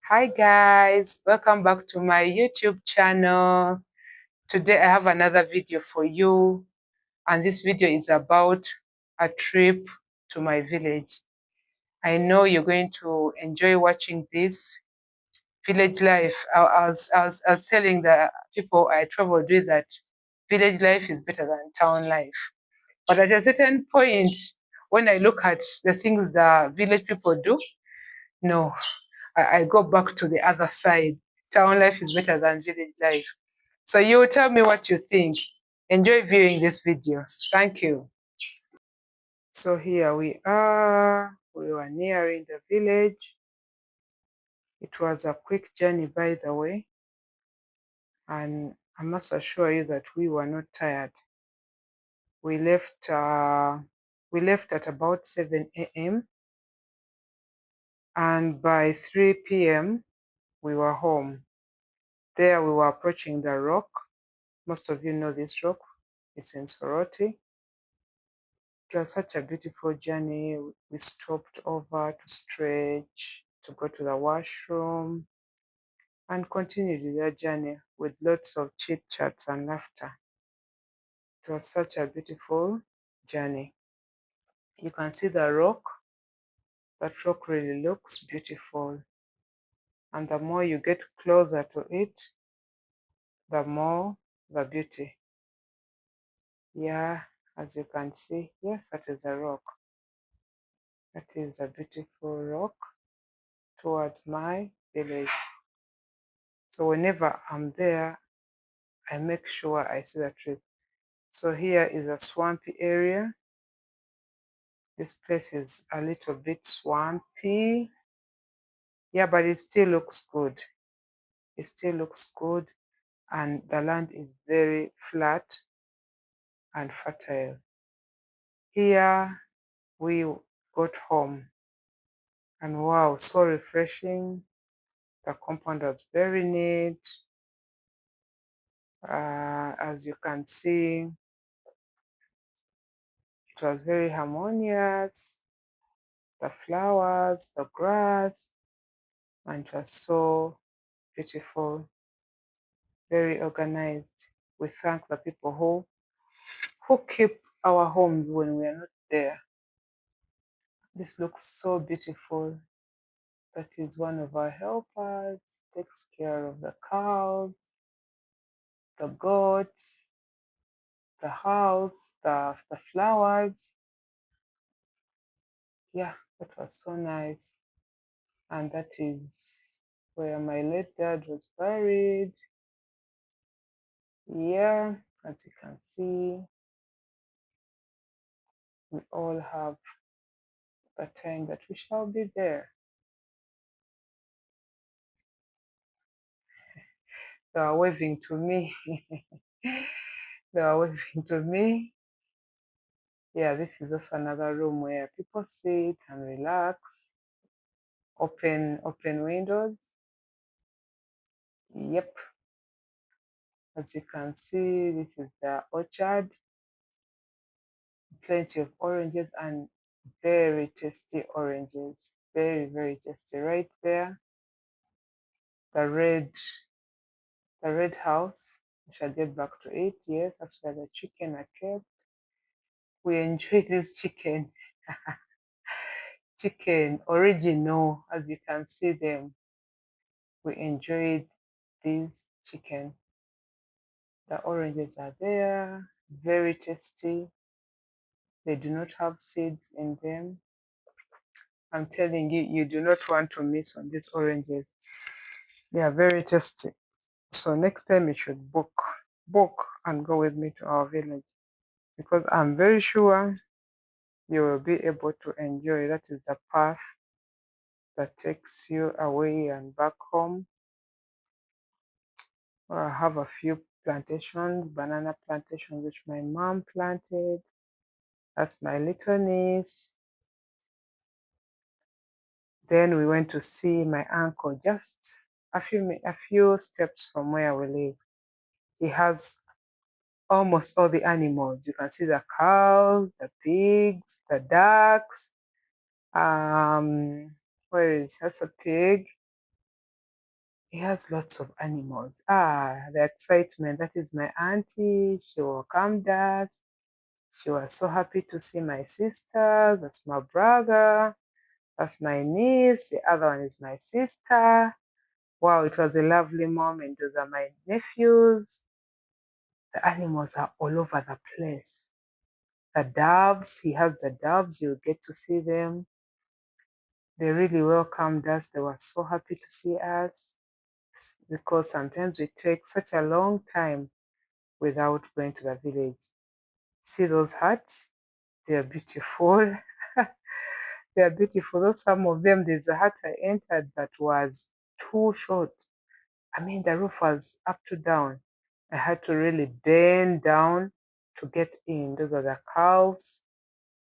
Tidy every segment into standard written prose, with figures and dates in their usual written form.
Hi guys, welcome back to my YouTube channel. Today I have another video for you, and this video is about a trip to my village. I know you're going to enjoy watching this village life. I was telling the people I traveled with that village life is better than town life. But at a certain point, when I look at the things the village people do, no, I go back to the other side. Town life is better than village life. So you tell me what you think. Enjoy viewing this video. Thank you. So here we are. We were nearing the village. It was a quick journey, by the way. And I must assure you that we were not tired. We left at about 7 a.m. and by 3 p.m. we were home. There we were approaching the rock. Most of you know this rock. It's in Soroti. It was such a beautiful journey. We stopped over to stretch, to go to the washroom, and continued with our journey with lots of chit chats and laughter. It was such a beautiful journey. You can see the rock. That rock really looks beautiful. And the more you get closer to it, the more the beauty. Yeah, as you can see, yes, that is a rock. That is a beautiful rock towards my village. So whenever I'm there, I make sure I see the tree. So here is a swampy area. This place is a little bit swampy. Yeah, but it still looks good. It still looks good, and the land is very flat and fertile. Here we got home, and wow, so refreshing. The compound was very neat. As you can see, it was very harmonious. The flowers, the grass, and it was so beautiful, very organized. We thank the people who keep our homes when we are not there. This looks so beautiful. That is one of our helpers, takes care of the cows, the goats, the house, the flowers. Yeah, that was so nice. And that is where my late dad was buried. Yeah, as you can see, we all have the time that we shall be there. They are waving to me. They are waving to me. Yeah, this is also another room where people sit and relax. Open windows. Yep. As you can see, this is the orchard. Plenty of oranges and very tasty oranges. Very, very tasty. Right there, the red house. We shall get back to it. Yes, that's where the chicken are kept. We enjoy this chicken. Chicken original, as you can see them. We enjoyed this chicken. The oranges are there, very tasty. They do not have seeds in them. I'm telling you, you do not want to miss on these oranges. They are very tasty. So next time you should book and go with me to our village, because I'm very sure you will be able to enjoy. That is the path that takes you away and back home. I have a few plantations, banana plantations, which my mom planted. That's my little niece. Then we went to see my uncle just a few steps from where we live. He has almost all the animals. You can see the cows, the pigs, the ducks. Where is that's a pig? He has lots of animals. The excitement. That is my auntie. She welcomed us. She was so happy to see my sister. That's my brother. That's my niece. The other one is my sister. Wow, it was a lovely moment. Those are my nephews. The animals are all over the place. The doves, he has the doves, you get to see them. They really welcomed us. They were so happy to see us because sometimes we take such a long time without going to the village. See those huts? They are beautiful. They are beautiful. Some of them, there's a hut I entered that was too short. I mean, the roof was up to down. I had to really bend down to get in. Those are the cows.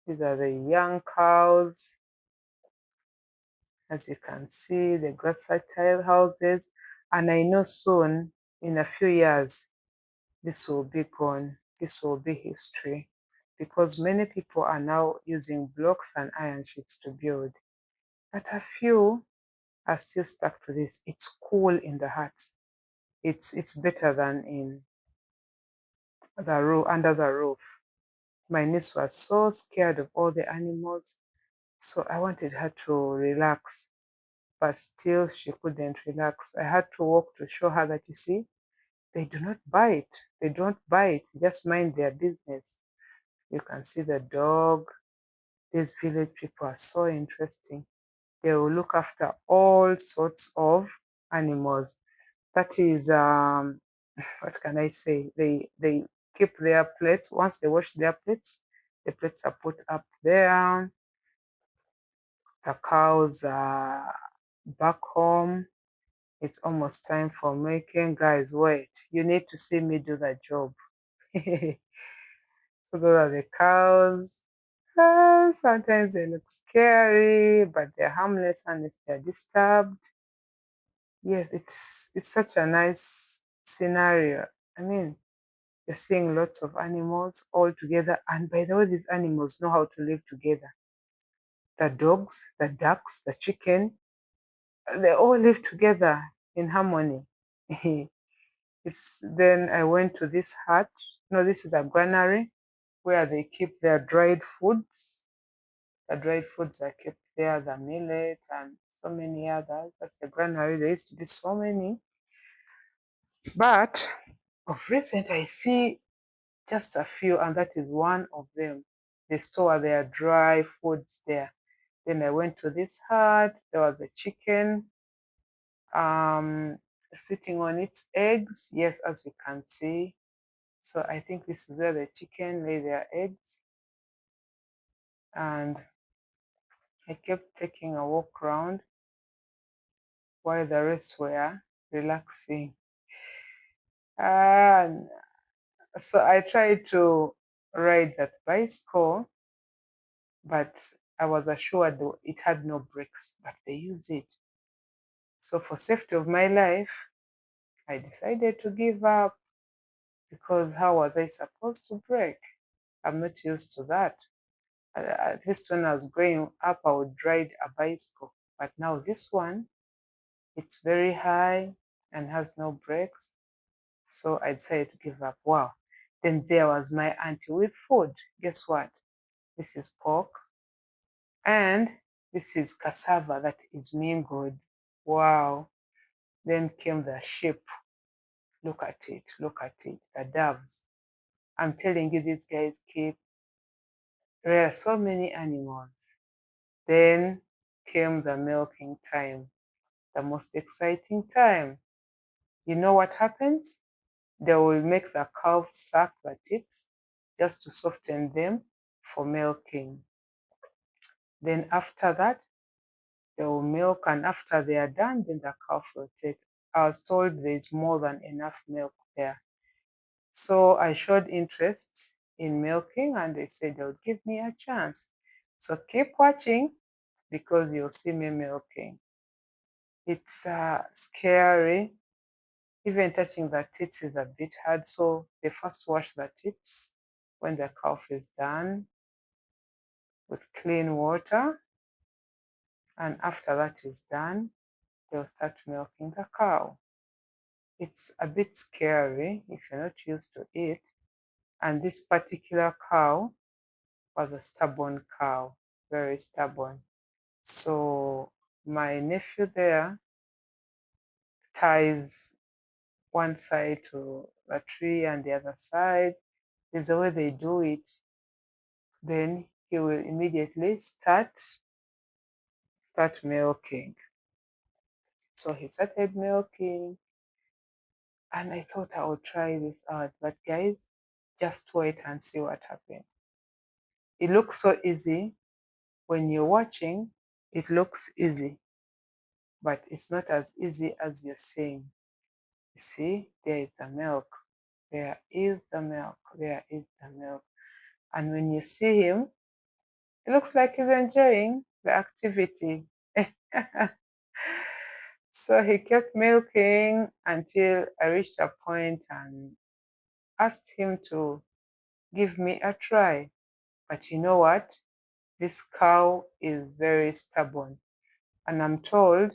These are the young cows. As you can see, the grass tile houses. And I know soon, in a few years, this will be gone. This will be history because many people are now using blocks and iron sheets to build. But a few are still stuck to this. It's cool in the hut. It's better than in the roof under the roof. My niece was so scared of all the animals, so I wanted her to relax, but still she couldn't relax. I had to walk to show her that you see, they do not bite. They don't bite. Just mind their business. You can see the dog. These village people are so interesting. They will look after all sorts of animals. That is what can I say? They keep their plates. Once they wash their plates, the plates are put up there. The cows are back home. It's almost time for milking. Guys, wait. You need to see me do the job. So those are the cows. Sometimes they look scary, but they're harmless unless they're disturbed. Yes, it's such a nice scenario. I mean, you're seeing lots of animals all together, and by the way, these animals know how to live together. The dogs, the ducks, the chicken, they all live together in harmony. Then I went to this hut. No, this is a granary where they keep their dried foods. The dried foods are kept there, the millet and so many others. That's the granary. There used to be so many. But of recent, I see just a few, and that is one of them. They store their dry foods there. Then I went to this hut. There was a chicken sitting on its eggs. Yes, as you can see. So I think this is where the chicken lay their eggs. And I kept taking a walk around while the rest were relaxing. And so I tried to ride that bicycle, but I was assured it had no brakes, but they use it. So for safety of my life, I decided to give up because how was I supposed to brake? I'm not used to that. At least when I was growing up, I would ride a bicycle. But now this one, it's very high and has no brakes. So I decided to give up. Wow. Then there was my auntie with food. Guess what? This is pork and this is cassava that is mingled. Wow. Then came the sheep. Look at it. Look at it. The doves. I'm telling you, these guys keep. There are so many animals. Then came the milking time, the most exciting time. You know what happens? They will make the cows suck the tits just to soften them for milking. Then after that, they will milk, and after they are done, then the calf will take. I was told there's more than enough milk there. So I showed interest in milking, and they said they would give me a chance. So keep watching because you'll see me milking. It's scary. Even touching the tits is a bit hard. So they first wash the tits when the calf is done with clean water. And after that is done, they'll start milking the cow. It's a bit scary if you're not used to it. And this particular cow was a stubborn cow, very stubborn. So my nephew there ties one side to a tree and the other side. There's a way they do it. Then he will immediately start milking. So he started milking, and I thought I would try this out. But guys, just wait and see what happens. It looks so easy when you're watching. It looks easy, but it's not as easy as you're seeing. You see, there is the milk. There is the milk. There is the milk. And when you see him, it looks like he's enjoying the activity. So he kept milking until I reached a point and asked him to give me a try. But you know what? This cow is very stubborn. And I'm told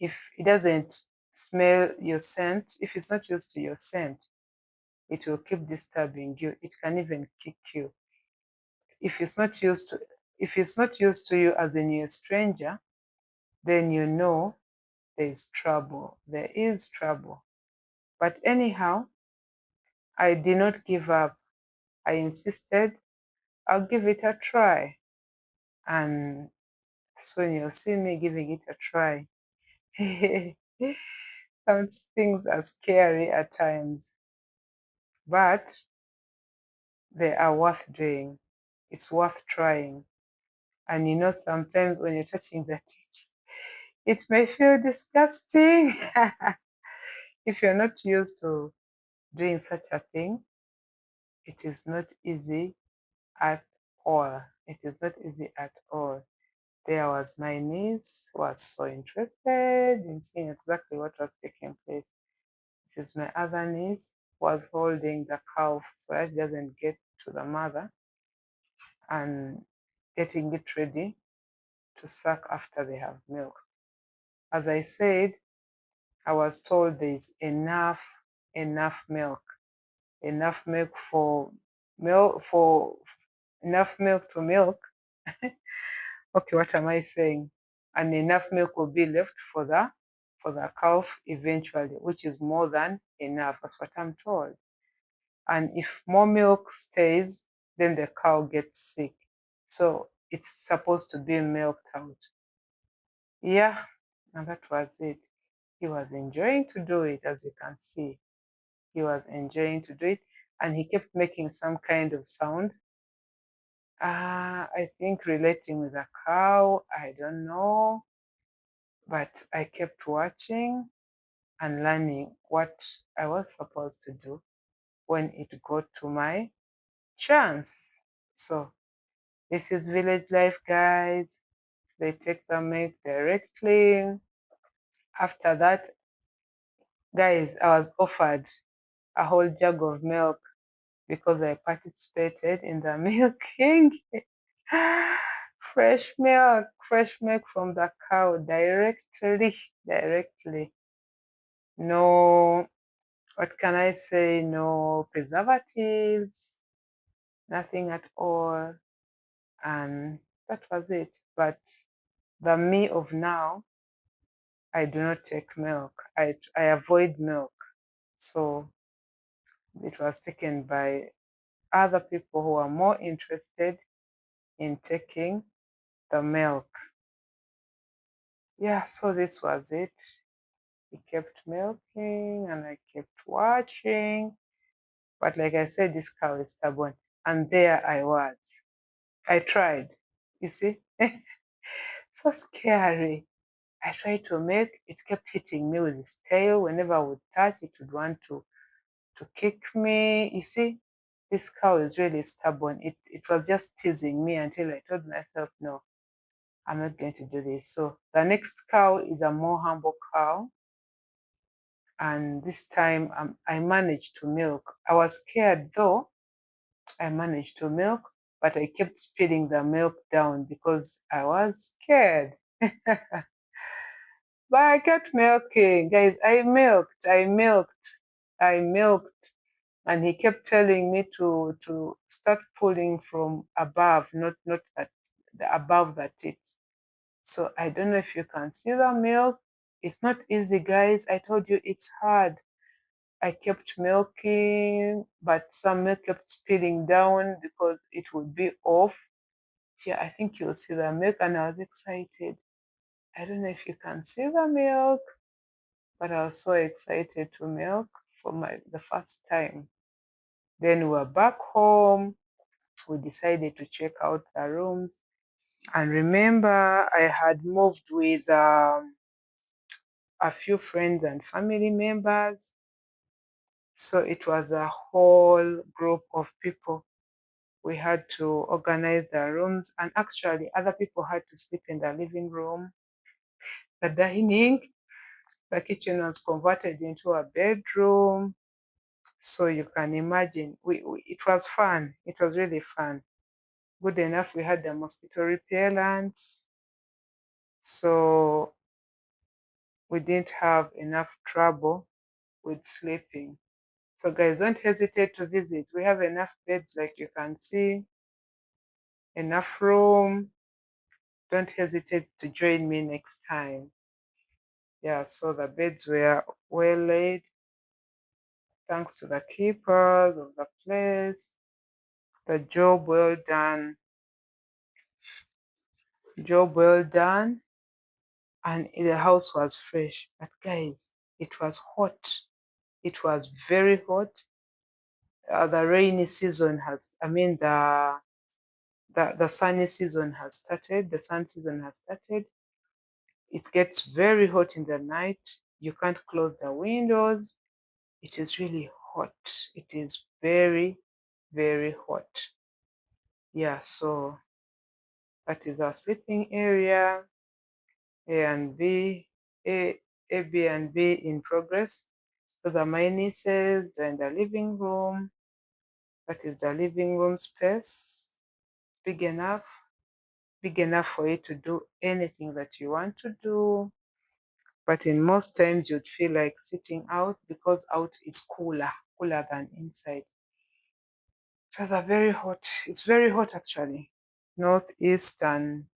if it doesn't smell your scent, if it's not used to your scent, it will keep disturbing you. It can even kick you. If it's not used to you as a new stranger, then you know there's trouble. There is trouble. But anyhow, I did not give up. I insisted I'll give it a try. And soon you'll see me giving it a try. Some things are scary at times, but they are worth doing. It's worth trying. And you know, sometimes when you're touching the teeth, it may feel disgusting. If you're not used to doing such a thing, it is not easy at all. It is not easy at all. There was my niece who was so interested in seeing exactly what was taking place. This is my other niece who was holding the cow so that it doesn't get to the mother and getting it ready to suck after they have milk. As I said, I was told there's enough milk, enough milk for enough milk to milk. Okay, what am I saying? And enough milk will be left for the calf eventually, which is more than enough. That's what I'm told. And if more milk stays, then the cow gets sick. So it's supposed to be milked out. Yeah, and that was it. He was enjoying to do it, as you can see. He was enjoying to do it, and he kept making some kind of sound. I think relating with a cow, I don't know. But I kept watching and learning what I was supposed to do when it got to my chance. So this is village life, guys. They take the milk directly. After that, guys, I was offered a whole jug of milk because I participated in the milking. Fresh milk from the cow directly. No, what can I say? No preservatives, nothing at all. And that was it. But the me of now, I do not take milk. I avoid milk. So it was taken by other people who are more interested in taking the milk. Yeah, so this was it. He kept milking and I kept watching. But like I said, this cow is stubborn. And there I was. I tried. You see? So scary. I tried to milk. It kept hitting me with its tail. Whenever I would touch, it would want to kick me. You see? This cow is really stubborn. It was just teasing me until I told myself, no, I'm not going to do this. So the next cow is a more humble cow. And this time I managed to milk. I was scared though. I managed to milk, but I kept spilling the milk down because I was scared. But I kept milking, guys. I milked, and he kept telling me to start pulling from above, not at the above the teats. So I don't know if you can see the milk. It's not easy, guys. I told you it's hard. I kept milking, but some milk kept spilling down because it would be off. Yeah, I think you'll see the milk, and I was excited. I don't know if you can see the milk, but I was so excited to milk for the first time. Then we're back home. We decided to check out the rooms. And remember, I had moved with a few friends and family members. So it was a whole group of people. We had to organize the rooms, and actually, other people had to sleep in the living room, the dining. The kitchen was converted into a bedroom. So you can imagine, it was fun. It was really fun. Good enough, we had the mosquito repellent. So we didn't have enough trouble with sleeping. So guys, don't hesitate to visit. We have enough beds, like you can see, enough room. Don't hesitate to join me next time. Yeah, so the beds were well laid, thanks to the keepers of the place. The job well done. Job well done. And the house was fresh. But guys, it was hot. It was very hot. The rainy season has, I mean, the sunny season has started. The sun season has started. It gets very hot in the night. You can't close the windows. It is really hot. It is very, very hot. Yeah, so that is our sleeping area. A and B, A, B, and B in progress. Those are my nieces. They're in the living room. That is the living room space. Big enough for you to do anything that you want to do. But in most times, you'd feel like sitting out because out is cooler than inside. It was a very hot, it's very hot actually. Northeast, and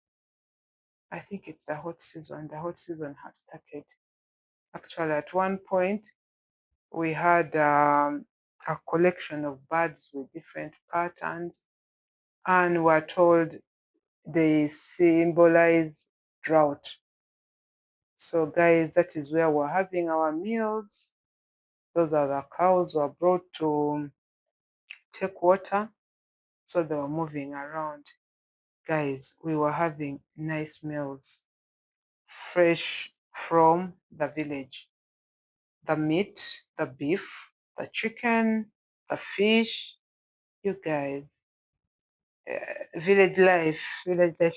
I think it's the hot season. The hot season has started. Actually, at one point, we had a collection of birds with different patterns, and we're told they symbolize drought. So, guys, that is where we're having our meals. Those are the cows were brought to take water, so they were moving around. Guys, we were having nice meals, fresh from the village. The meat, the beef, the chicken, the fish. You guys, village life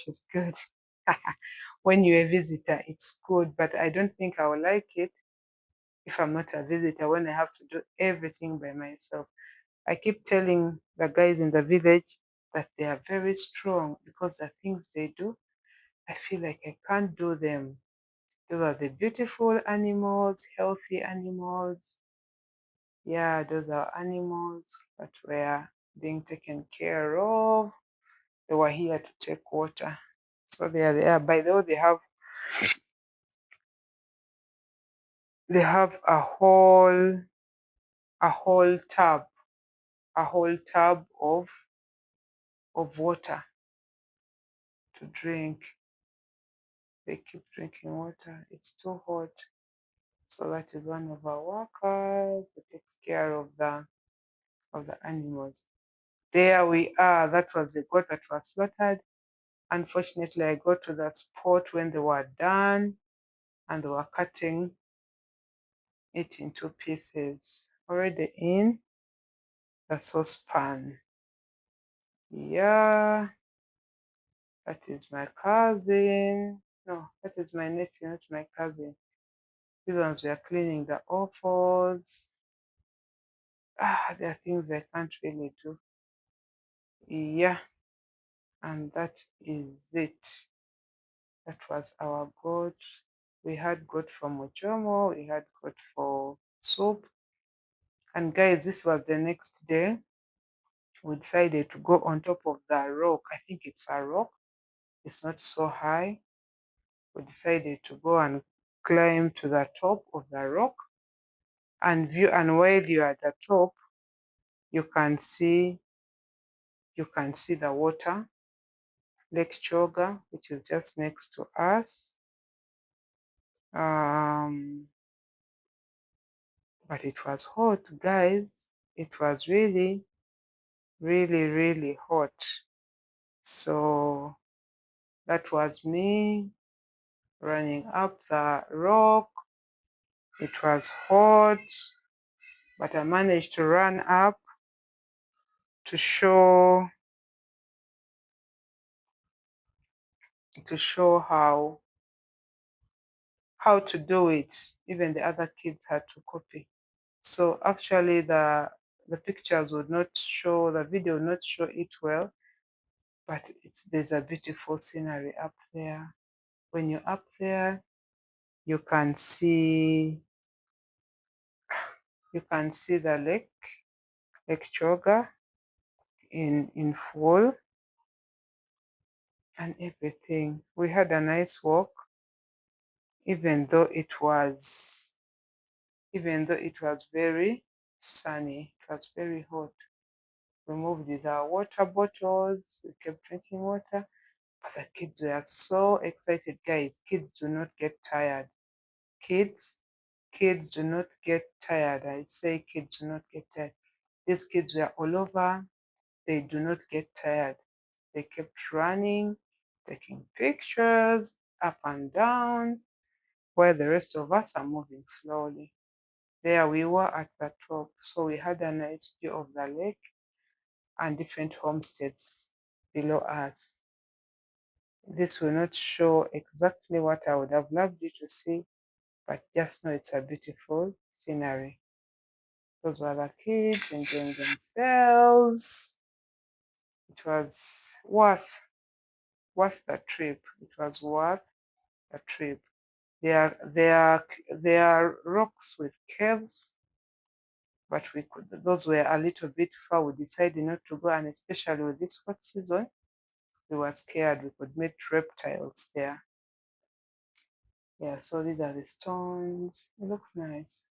is good. When you're a visitor, it's good, but I don't think I will like it if I'm not a visitor, when I have to do everything by myself. I keep telling the guys in the village that they are very strong because the things they do, I feel like I can't do them. Those are the beautiful animals, healthy animals. Yeah, those are animals that were being taken care of. They were here to take water. So they are there. By the way, they have a whole tub, of water to drink. They keep drinking water. It's too hot. So that is one of our workers who takes care of the animals. There we are. That was the goat that was slaughtered. Unfortunately, I got to that spot when they were done and they were cutting it into pieces. Already in the saucepan. Yeah, that is my cousin. No, that is my nephew, not my cousin. These ones we are cleaning the offals. There are things I can't really do. Yeah, and that is it. That was our goat. We had goat for mochomo, we had goat for soup. And guys, this was the next day. We decided to go on top of the rock. I think it's a rock. It's not so high. We decided to go and climb to the top of the rock and view. And while you're at the top, you can see the water, Lake Choga, which is just next to us. But it was hot, guys. It was really, really, really hot. So that was me running up the rock. It was hot, but I managed to run up to show how to do it. Even the other kids had to copy. So actually the pictures would not show, the video would not show it well, but there's a beautiful scenery up there. When you're up there, you can see the Lake Choga in full and everything. We had a nice walk, even though it was very sunny. It was very hot. We moved with our water bottles. We kept drinking water. But the kids were so excited, guys. Kids do not get tired. Kids do not get tired. I say kids do not get tired. These kids were all over. They do not get tired. They kept running, taking pictures up and down, while the rest of us are moving slowly. There we were at the top. So we had a nice view of the lake and different homesteads below us. This will not show exactly what I would have loved you to see, but just know it's a beautiful scenery. Those were the kids enjoying themselves. It was worth the trip. It was worth the trip. There are rocks with caves, but those were a little bit far. We decided not to go, and especially with this hot season, we were scared we could meet reptiles there. Yeah, so these are the stones. It looks nice.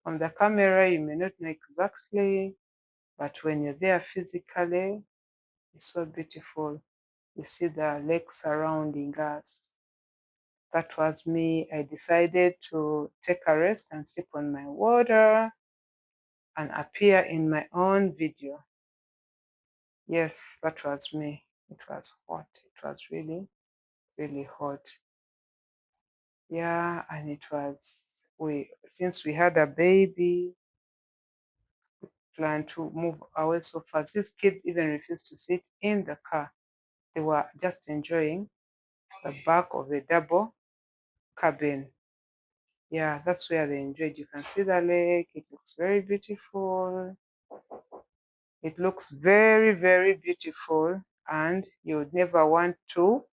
On the camera, you may not know exactly, but when you're there physically, it's so beautiful. You see the lake surrounding us. That was me. I decided to take a rest and sip on my water and appear in my own video. Yes, that was me. It was hot. It was really, really hot. Yeah, and it was, since we had a baby, planned to move away so fast. These kids even refused to sit in the car. They were just enjoying the back of the double cabin. Yeah, that's where they enjoyed. You can see the lake. It looks very beautiful. It looks very, very beautiful, and you would never want to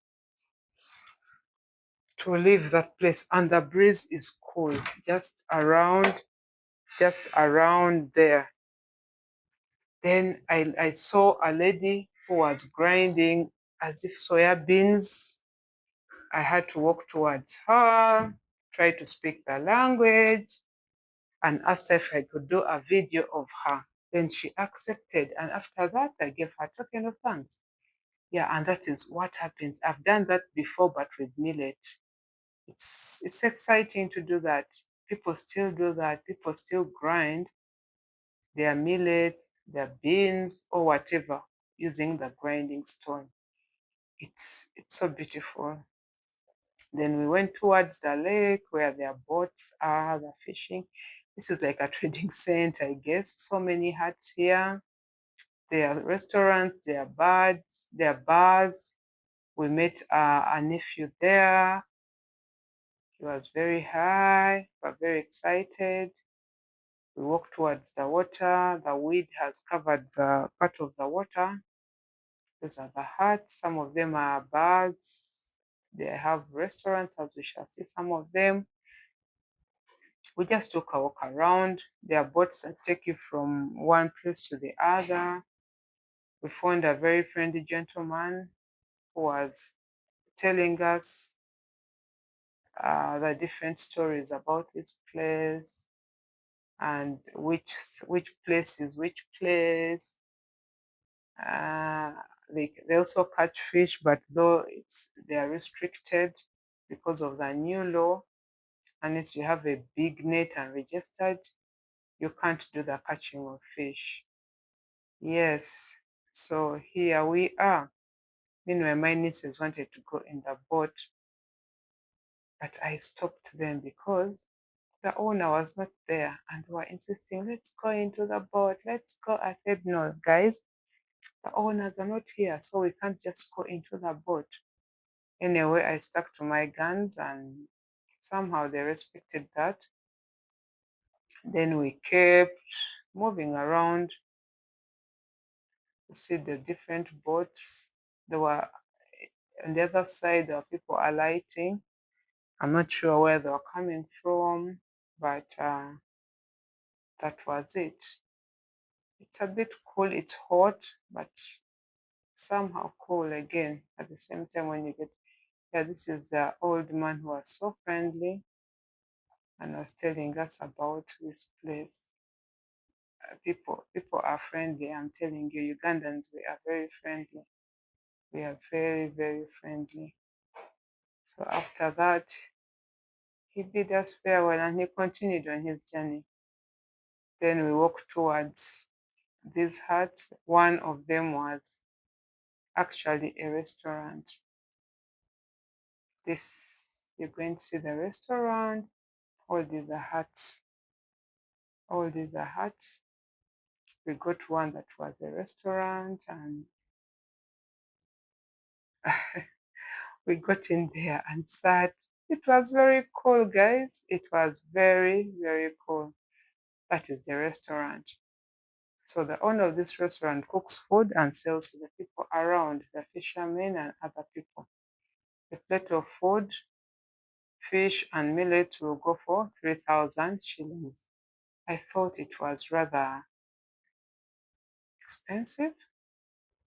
leave that place. And the breeze is cool, just around there. Then I saw a lady who was grinding as if soya beans. I had to walk towards her, try to speak the language, and asked her if I could do a video of her. Then she accepted, and after that, I gave her a token of thanks. Yeah, and that is what happens. I've done that before, but with millet. It's exciting to do that. People still do that. People still grind their millet, their beans, or whatever using the grinding stone. It's so beautiful. Then we went towards the lake where their boats are, the fishing. This is like a trading center, I guess. So many huts here. There are restaurants, there are birds, there are bars. We met a nephew there. He was very high, but very excited. We walked towards the water. The weed has covered the part of the water. Those are the huts. Some of them are birds. They have restaurants, as we shall see some of them. We just took a walk around. There are boats that take you from one place to the other. We found a very friendly gentleman who was telling us the different stories about this place and which place is which place. Uh, they also catch fish, but though they are restricted because of the new law. Unless you have a big net and registered, you can't do the catching of fish. Yes, so here we are. Meanwhile, my nieces wanted to go in the boat, but I stopped them because the owner was not there and were insisting, let's go into the boat, let's go. I said, no, guys, the owners are not here, so we can't just go into the boat. Anyway, I stuck to my guns and somehow they respected that. Then we kept moving around to see the different boats. There were on the other side, there were people alighting. I'm not sure where they were coming from, but that was it. It's a bit cool, it's hot, but somehow cool again at the same time when you get here. This is the old man who was so friendly and was telling us about this place. People are friendly. I'm telling you, Ugandans, we are very friendly. We are very, very friendly. So after that, he bid us farewell and he continued on his journey. Then we walked towards these huts. One of them was actually a restaurant. This, you're going to see the restaurant. All these are huts. All these are huts. We got one that was a restaurant and we got in there and sat. It was very cool, guys. It was very, very cool. That is the restaurant. So the owner of this restaurant cooks food and sells to the people around, the fishermen and other people. A plate of food, fish and millet will go for 3,000 shillings. I thought it was rather expensive.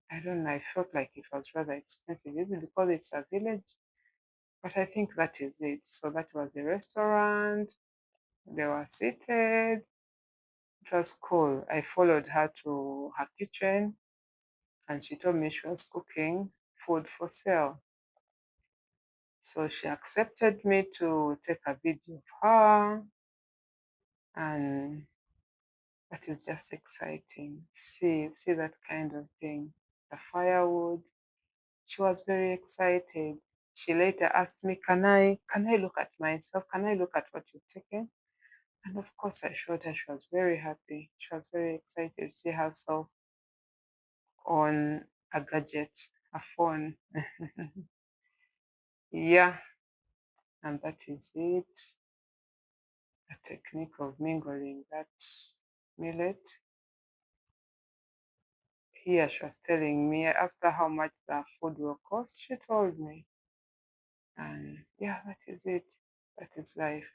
I don't know, I felt like it was rather expensive, maybe because it's a village, but I think that is it. So that was the restaurant. They were seated. It was cool. I followed her to her kitchen and she told me she was cooking food for sale. So she accepted me to take a video of her, and that is just exciting. See that kind of thing. The firewood. She was very excited. She later asked me, can I look at myself? Can I look at what you've taken? And of course I showed her. She was very happy. She was very excited to see herself on a gadget, a phone. Yeah, and that is it. A technique of mingling that millet. Here she was telling me, I asked her how much the food will cost. She told me. And yeah, that is it. That is life.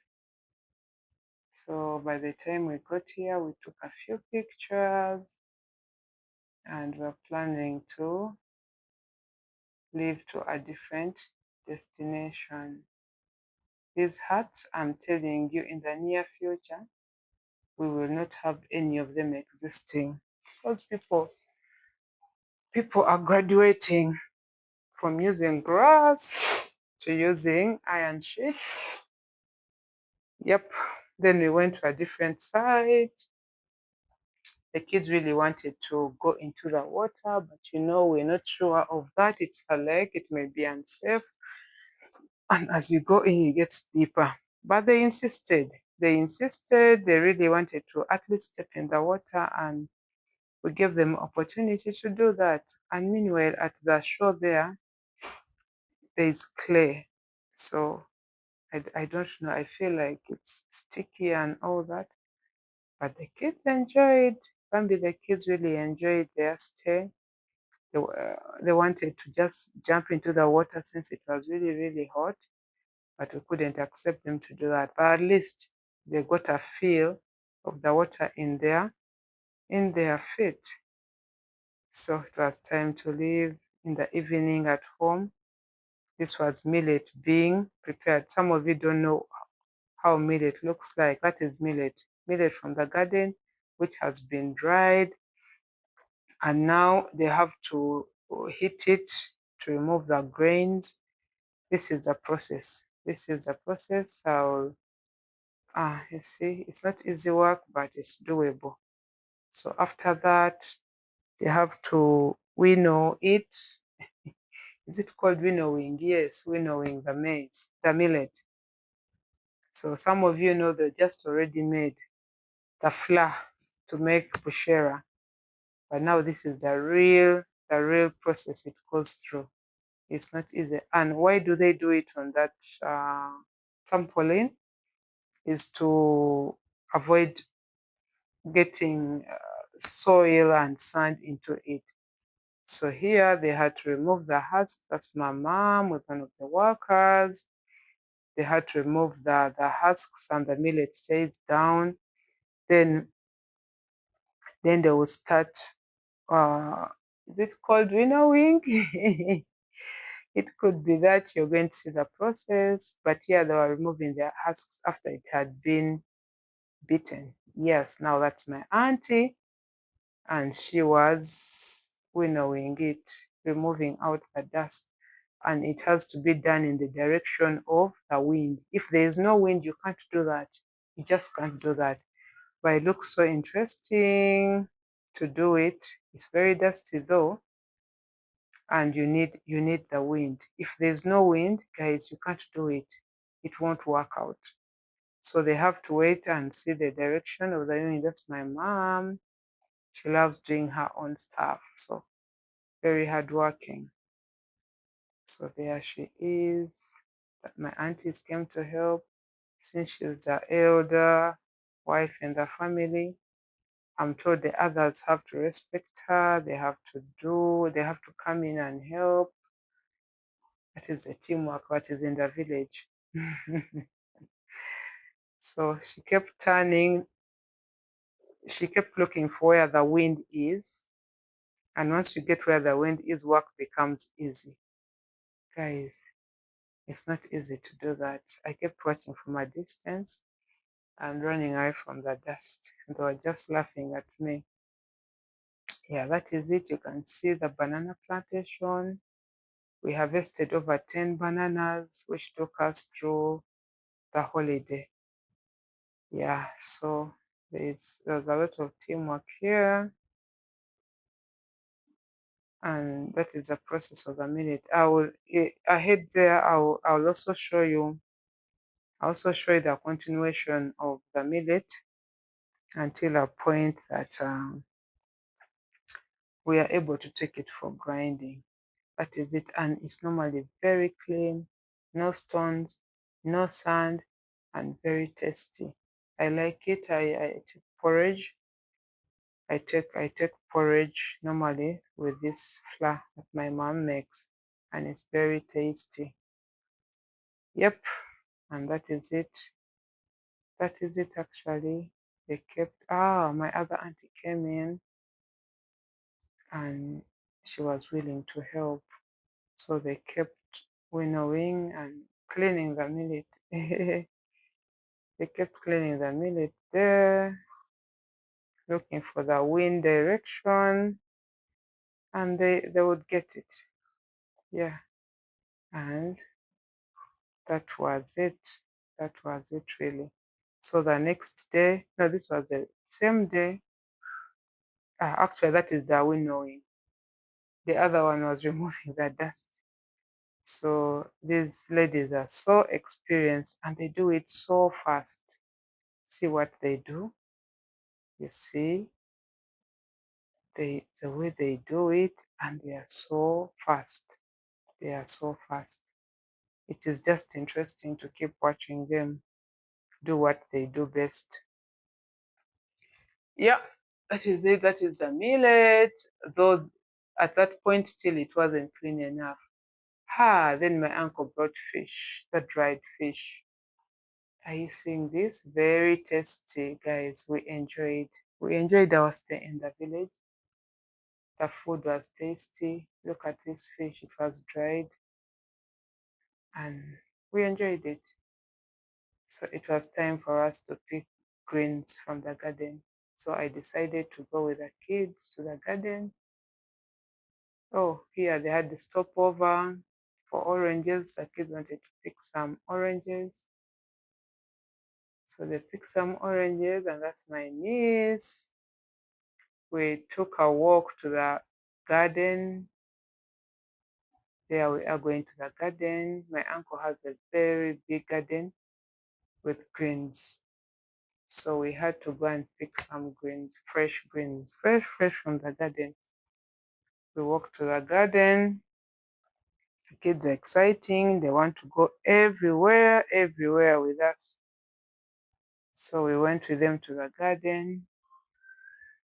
So by the time we got here, we took a few pictures and we're planning to leave to a different destination. These huts, I'm telling you, in the near future, we will not have any of them existing because people are graduating from using grass to using iron sheets. Yep. Then we went to a different site. The kids really wanted to go into the water, but we're not sure of that. It's a lake, it may be unsafe. And as you go in, it gets deeper. But they insisted. They really wanted to at least step in the water, and we gave them opportunity to do that. And meanwhile, at the shore there's clay. So I don't know. I feel like it's sticky and all that. But the kids enjoyed. Bambi, the kids really enjoyed their stay. they wanted to just jump into the water since it was really, really hot, but we couldn't accept them to do that. But at least they got a feel of the water in their feet. So it was time to leave in the evening at home. This was millet being prepared. Some of you don't know how millet looks like. That is millet. Millet from the garden, which has been dried. And now they have to heat it to remove the grains. This is the process. This is the process. You see, it's not easy work, but it's doable. So after that, they have to winnow it. Is it called winnowing? Yes, winnowing the maize, the millet. So some of you know they just already made the flour to make bushera. But now this is the real process it goes through. It's not easy. And why do they do it on that trampoline? Is to avoid getting soil and sand into it. So here they had to remove the husk. That's my mom with one of the workers. They had to remove the husks and the millet stays down. Then they will start, is it called winnowing? It could be that you're going to see the process, but yeah, they were removing their husks after it had been beaten. Yes, now that's my auntie, and she was winnowing it, removing out the dust, and it has to be done in the direction of the wind. If there is no wind, you can't do that. You just can't do that. But it looks so interesting to do it. It's very dusty though, and you need the wind. If there's no wind, guys, you can't do it. It won't work out. So they have to wait and see the direction of the wind. That's my mom. She loves doing her own stuff. So very hardworking. So there she is. My aunties came to help since she's the elder wife in the family. I'm told the others have to respect her. They have to come in and help. That is the teamwork that is in the village. So she kept turning. She kept looking for where the wind is. And once you get where the wind is, work becomes easy. Guys, it's not easy to do that. I kept watching from a distance and running away from the dust. They were just laughing at me. Yeah, that is it. You can see the banana plantation. We harvested over 10 bananas, which took us through the holiday. Yeah, so there's a lot of teamwork here. And that is the process of the millet. Ahead there, I'll also show you. I'll also show you the continuation of the millet until a point that we are able to take it for grinding. That is it, and it's normally very clean, no stones, no sand, and very tasty. I like it. I take porridge. I take porridge normally with this flour that my mom makes, and it's very tasty. Yep, and that is it. That is it actually. They kept my other auntie came in and she was willing to help. So they kept winnowing and cleaning the millet. They kept cleaning the millet there, looking for the wind direction, and they would get it. Yeah. And that was it. That was it really. So the next day, no, this was the same day. Actually, that is the winnowing. The other one was removing the dust. So these ladies are so experienced and they do it so fast. See what they do? You see the way they do it, and they are so fast. They are so fast. It is just interesting to keep watching them do what they do best. Yeah, that is it. That is the millet. Though at that point still it wasn't clean enough. Then my uncle brought fish, the dried fish. Are you seeing this? Very tasty, guys. We enjoyed our stay in the village. The food was tasty. Look at this fish, it was dried and we enjoyed it. So it was time for us to pick greens from the garden. So I decided to go with the kids to the garden. Oh, here they had the stopover for oranges. The kids wanted to pick some oranges. So they picked some oranges, and that's my niece. We took a walk to the garden. There we are going to the garden. My uncle has a very big garden with greens. So we had to go and pick some greens, fresh from the garden. We walked to the garden. The kids are exciting. They want to go everywhere with us. So we went with them to the garden,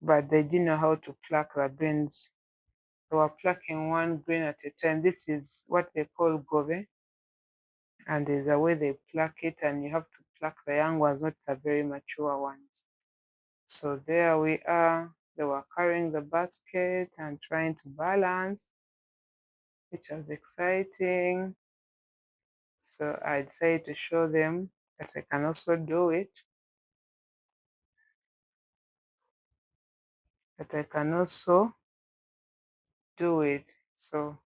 but they didn't know how to pluck the greens. They were plucking one green at a time. This is what they call gove. And there's a way they pluck it, and you have to pluck the young ones, not the very mature ones. So there we are. They were carrying the basket and trying to balance, which was exciting. So I decided to show them that I can also do it, So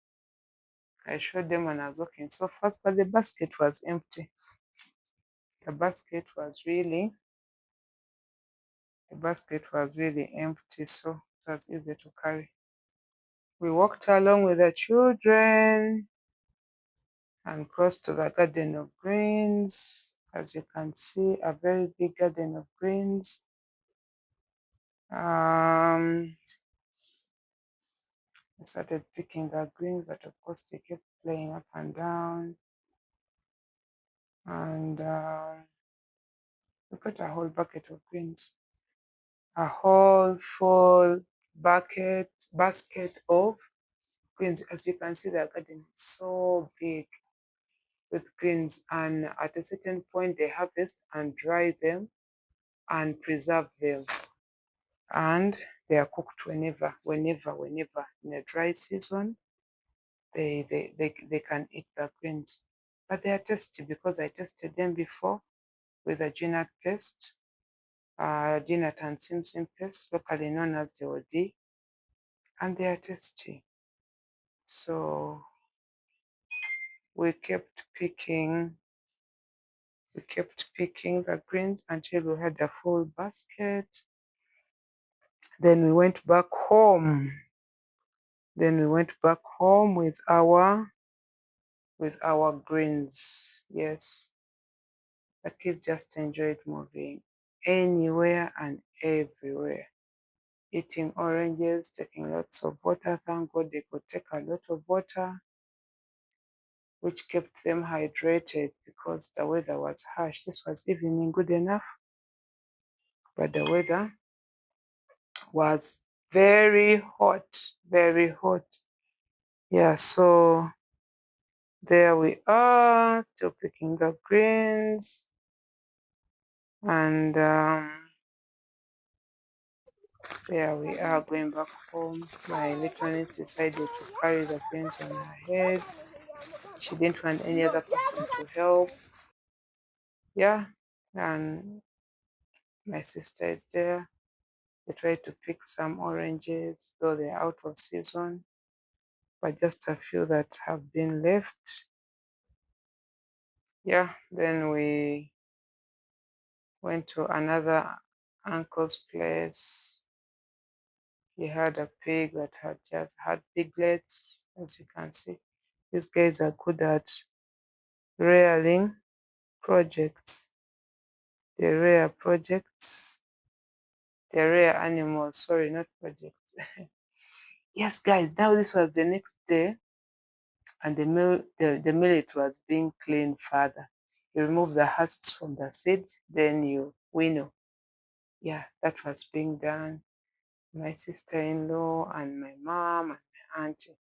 I showed them when I was walking so fast, but the basket was empty. The basket was really empty, so it was easy to carry. We walked along with the children and crossed to the garden of greens. As you can see, a very big garden of greens. I started picking the greens, but of course they kept playing up and down. And we got a whole bucket of greens. A whole full basket of greens. As you can see, the garden is so big with greens, and at a certain point they harvest and dry them and preserve them, and they are cooked whenever in a dry season they can eat the greens. But they are tasty because I tasted them before with a Ginat paste, Ginat and Simpson paste, locally known as the OD, and they are tasty. So we kept picking the greens until we had a full basket. Then we went back home. With our greens. Yes, the kids just enjoyed moving anywhere and everywhere, eating oranges, taking lots of water. Thank God they could take a lot of water, which kept them hydrated because the weather was harsh. This was evening, good enough, but the weather was very hot. Yeah, so there we are, still picking the greens, and there we are going back home. My little niece decided to carry the greens on her head. She didn't want any other person to help. Yeah, and my sister is there. They tried to pick some oranges, though they're out of season, but just a few that have been left. Yeah, then we went to another uncle's place. He had a pig that had just had piglets, as you can see. These guys are good at rearing projects. They rear projects. They rear animals, sorry, not projects. Yes, guys, now this was the next day, and the millet was being cleaned further. You remove the husks from the seeds, then you winnow. Yeah, that was being done. My sister-in-law and my mom and auntie.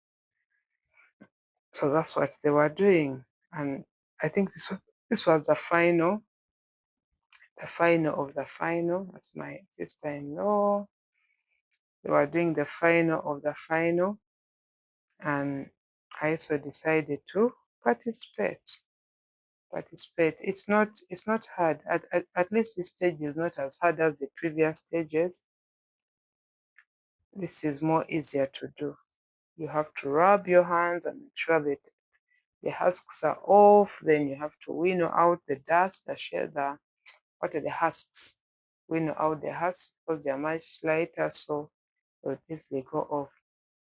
So that's what they were doing. And I think this was the final of the final. That's my sister-in-law. They were doing the final of the final, and I also decided to participate. It's not hard. At least this stage is not as hard as the previous stages. This is more easier to do. You have to rub your hands and make sure that the husks are off. Then you have to winnow out the dust, what are the husks? Winnow out the husks because they are much lighter, so they'll easily go off.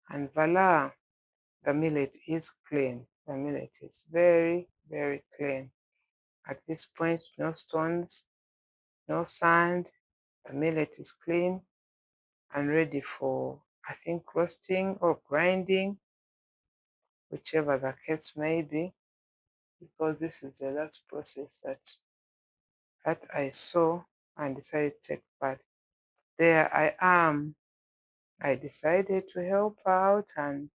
And voila, the millet is clean. The millet is very, very clean. At this point, no stones, no sand. The millet is clean and ready for, I think, roasting or grinding, whichever the case may be, because this is the last process that I saw and decided to take part. There I am. I decided to help out, and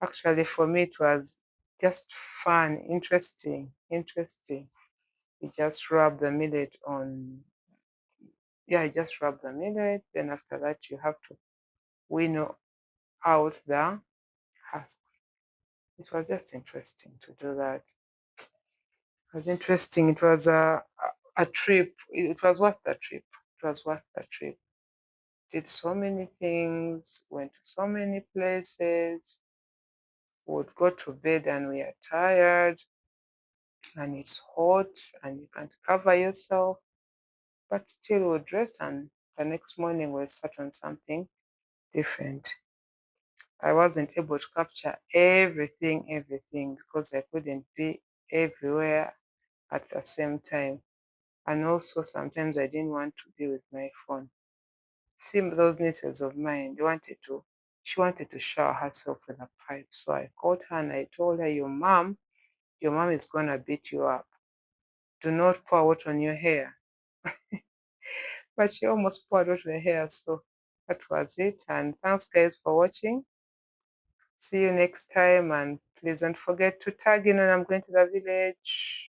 actually for me it was just fun, interesting. You just rub the millet on, yeah, I just rub the millet. Then after that, you have to winnow out the husks. It was just interesting to do that. It was interesting. It was a trip. It was worth the trip. It was worth the trip. Did so many things, went to so many places, would go to bed and we are tired and it's hot and you can't cover yourself, but still would rest, and the next morning we'll start on something different. I wasn't able to capture everything because I couldn't be everywhere at the same time. And also sometimes I didn't want to be with my phone. See those nieces of mine, she wanted to shower herself with a pipe. So I called her and I told her, your mom is gonna beat you up. Do not pour water on your hair. But she almost poured water on her hair, so that was it. And thanks guys for watching. See you next time, and please don't forget to tag in when I'm going to the village.